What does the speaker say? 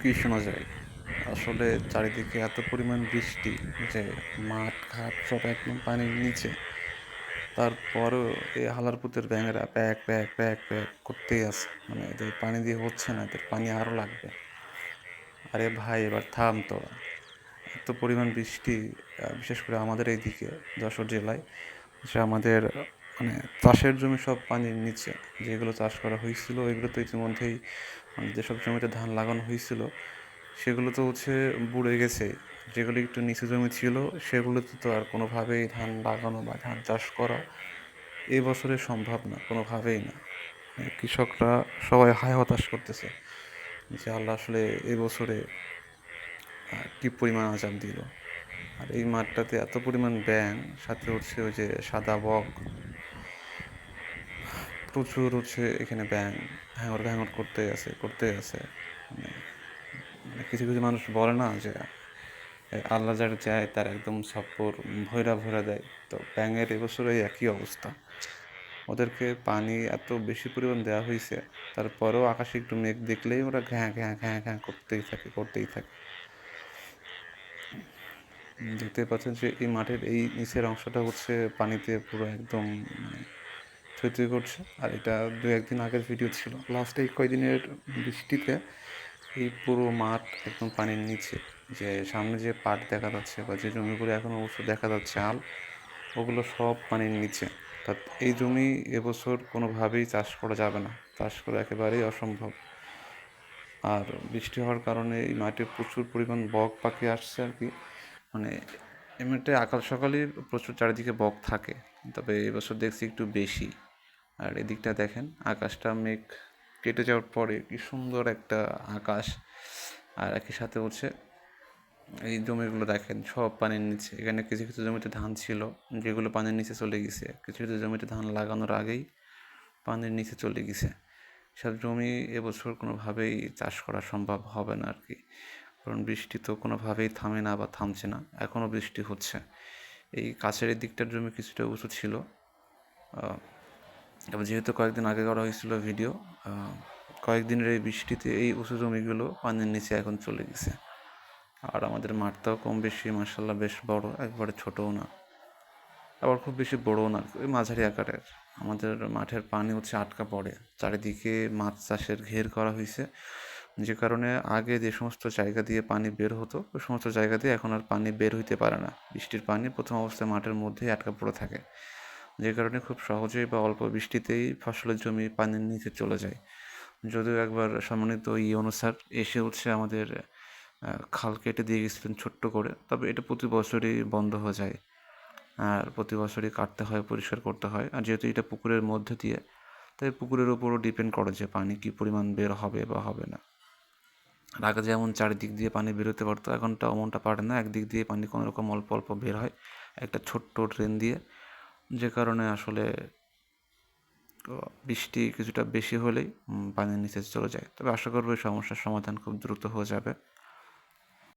কি শোনা যায়? আসলে চারিদিকে এত পরিমাণ বৃষ্টি যে মাঠ ঘাট সব একদম পানির নিচে। তারপরেও এই হালারপুতের ব্যাঙেরা প্যাক, প্যাক, প্যাক, প্যাক করতেই আছে। মানে এদের পানি দিয়ে হচ্ছে না, এদের পানি আরও লাগবে। আরে ভাই এবার থাম তোরা। এত পরিমাণ বৃষ্টি বিশেষ করে আমাদের এইদিকে যশোর জেলায় যে আমাদের মানে চাষের জমি সব পানির নিচে। যেগুলো চাষ করা হয়েছিল ওইগুলো তো ইতিমধ্যেই মানে যেসব জমিতে ধান লাগানো হয়েছিল সেগুলো তো হচ্ছে বুড়ে গেছে। যেগুলো একটু নিচু জমি ছিল সেগুলোতে তো আর কোনোভাবেই ধান লাগানো বা ধান চাষ করা এই বছরে সম্ভব না, কোনোভাবেই না। মানে কৃষকরা সবাই হায় হতাশ করতেছে যে আল্লাহ আসলে এই বছরে কী পরিমাণ আজাব দিল। আর এই মাঠটাতে এত পরিমাণ ব্যাঙ, সাথে হচ্ছে ওই যে সাদা বক, প্রচুর হচ্ছে এখানে ব্যাঙ ঘ্যাঙর ঘ্যাঙর করতেই আছে। মানে মানে কিছু কিছু মানুষ বলে না যে আল্লাহ যার যায় তার একদম সপ্পর ভৈরা ভৈরা দেয়। তো ব্যাঙের এবছর এই একই অবস্থা। ওদেরকে পানি এত বেশি পরিমাণ দেওয়া হয়েছে, তারপরেও আকাশে একটু মেঘ দেখলেই ওরা ঘ্যাঁ ঘ্যাঁ ঘ্যাঁ ঘ্যাঁ করতেই থাকে। দেখতে পাচ্ছেন যে এই মাঠের এই নিচের অংশটা হচ্ছে পানিতে পুরো একদম মানে থই থই করছে। আর এটা দু একদিন আগের ভিডিও ছিল। লাস্ট এই কয়দিনের বৃষ্টিতে এই পুরো মাঠ একদম পানির নিচে। যে সামনে যে পাট দেখা যাচ্ছে বা যে জমিগুলো এখন অবশ্য দেখা যাচ্ছে ওগুলো সব পানির নিচে। অর্থাৎ এই জমি এবছর কোনোভাবেই চাষ করা যাবে না, চাষ করা একেবারেই অসম্ভব। আর বৃষ্টি হওয়ার কারণে এই মাঠে প্রচুর পরিমাণ বক পাখি আসছে আর কি। মানে এমনিতে আকাল সকালই প্রচুর চারিদিকে বক থাকে, তবে এবছর দেখছি একটু বেশি। আর এদিকটা দেখেন আকাশটা মেঘ কেটে যাওয়ার পরে কি সুন্দর একটা আকাশ। আর একই সাথে হচ্ছে এই জমিগুলো দেখেন সব পানির নিচে। এখানে কিছু কিছু জমিতে ধান ছিল যেগুলো পানির নিচে চলে গেছে, কিছু কিছু জমিতে ধান লাগানোর আগেই পানির নিচে চলে গেছে। সব জমি এবছর কোনোভাবেই চাষ করা সম্ভব হবে না আর কি, কারণ বৃষ্টি তো কোনোভাবেই থামে না বা থামছে না, এখনও বৃষ্টি হচ্ছে। এই কাছের দিকটার জমি কিছুটা উঁচু ছিল, এবং যেহেতু কয়েকদিন আগে করা হয়েছিল ভিডিও, কয়েকদিনের এই বৃষ্টিতে এই উঁচু জমিগুলো পানির নিচে এখন চলে গেছে। আর আমাদের মাঠটাও কম বেশি মার্শাল্লাহ বেশ বড়, একবারে ছোটও না আবার খুব বেশি বড়ও না, ওই মাঝারি আকারের। আমাদের মাঠের পানি হচ্ছে আটকা পড়ে, চারিদিকে মাছ চাষের ঘের করা হয়েছে, যে কারণে আগে যে সমস্ত জায়গা দিয়ে পানি বের হতো ওই সমস্ত জায়গা দিয়ে এখন আর পানি বের হইতে পারে না। বৃষ্টির পানি প্রথম অবস্থায় মাঠের মধ্যেই আটকা পড়ে থাকে, যে কারণে খুব সহজেই বা অল্প বৃষ্টিতেই ফসলের জমি পানির নিচে চলে যায়। যদিও একবার সম্মানিত অনুসার এসে হচ্ছে আমাদের খাল কেটে দিয়ে গেছিলেন ছোট্ট করে, তবে এটা প্রতি বছরই বন্ধ হয়ে যায়। আর প্রতি বছরই কাটতে হয়, পরিষ্কার করতে হয়। আর যেহেতু এটা পুকুরের মধ্যে দিয়ে, তাই পুকুরের উপরও ডিপেন্ড করে যে পানি কী পরিমাণ বের হবে বা হবে না। আর আগে যেমন চারিদিক দিয়ে পানি বেরোতে পারতো, এখন তেমনটা পারে না, একদিক দিয়ে পানি কোনো রকম অল্প অল্প বের হয় একটা ছোট্ট ড্রেন দিয়ে, যে কারণে আসলে বৃষ্টি কিছুটা বেশি হলেই পানির নিচে চলে যায়। তবে আশা করব এই সমস্যার সমাধান খুব দ্রুত হয়ে যাবে।